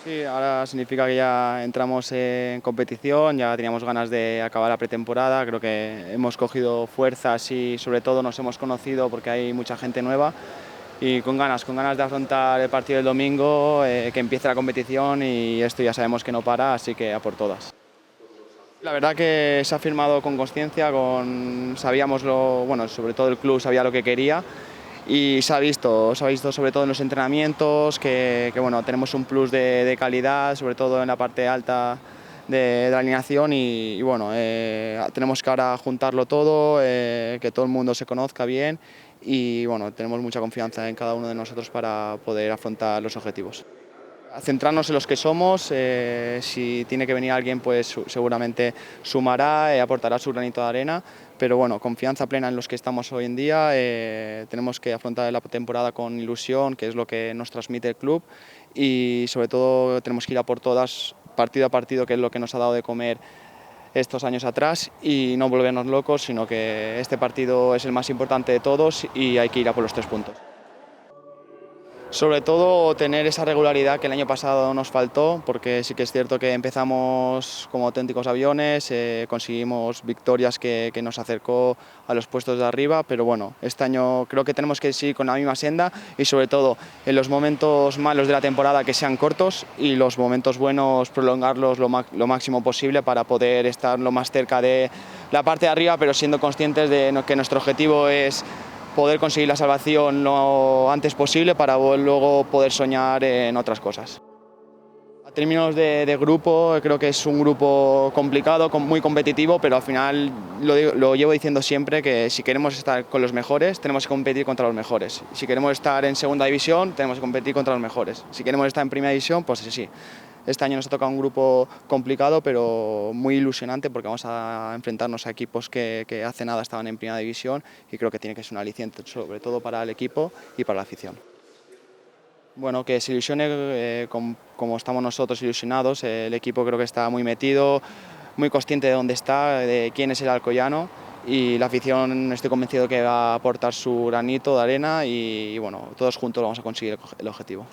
Sí, ahora significa que ya entramos en competición, ya teníamos ganas de acabar la pretemporada, creo que hemos cogido fuerzas y sobre todo nos hemos conocido porque hay mucha gente nueva y con ganas de afrontar el partido del domingo, que empiece la competición y esto ya sabemos que no para, así que a por todas. La verdad que se ha firmado con conciencia, sabíamos bueno, sobre todo el club sabía lo que quería y se ha visto sobre todo en los entrenamientos bueno, tenemos un plus de calidad, sobre todo en la parte alta de la alineación y bueno, tenemos que ahora juntarlo todo, que todo el mundo se conozca bien y bueno, tenemos mucha confianza en cada uno de nosotros para poder afrontar los objetivos. A centrarnos en los que somos, si tiene que venir alguien pues seguramente sumará, aportará su granito de arena, pero bueno, confianza plena en los que estamos hoy en día, tenemos que afrontar la temporada con ilusión, que es lo que nos transmite el club y sobre todo tenemos que ir a por todas, partido a partido, que es lo que nos ha dado de comer estos años atrás y no volvernos locos, sino que este partido es el más importante de todos y hay que ir a por los 3 puntos. Sobre todo tener esa regularidad que el año pasado nos faltó, porque sí que es cierto que empezamos como auténticos aviones, conseguimos victorias que nos acercó a los puestos de arriba, pero bueno, este año creo que tenemos que seguir con la misma senda y sobre todo en los momentos malos de la temporada que sean cortos y los momentos buenos prolongarlos lo máximo posible para poder estar lo más cerca de la parte de arriba, pero siendo conscientes de que nuestro objetivo es poder conseguir la salvación lo antes posible para luego poder soñar en otras cosas. A términos de grupo, creo que es un grupo complicado, muy competitivo, pero al final lo llevo diciendo siempre que si queremos estar con los mejores, tenemos que competir contra los mejores. Si queremos estar en segunda división, tenemos que competir contra los mejores. Si queremos estar en primera división, pues sí. Este año nos ha tocado un grupo complicado, pero muy ilusionante porque vamos a enfrentarnos a equipos que hace nada estaban en primera división y creo que tiene que ser un aliciente, sobre todo para el equipo y para la afición. Bueno, que se ilusione como estamos nosotros ilusionados, el equipo creo que está muy metido, muy consciente de dónde está, de quién es el alcoyano y la afición estoy convencido que va a aportar su granito de arena y bueno, todos juntos vamos a conseguir el objetivo.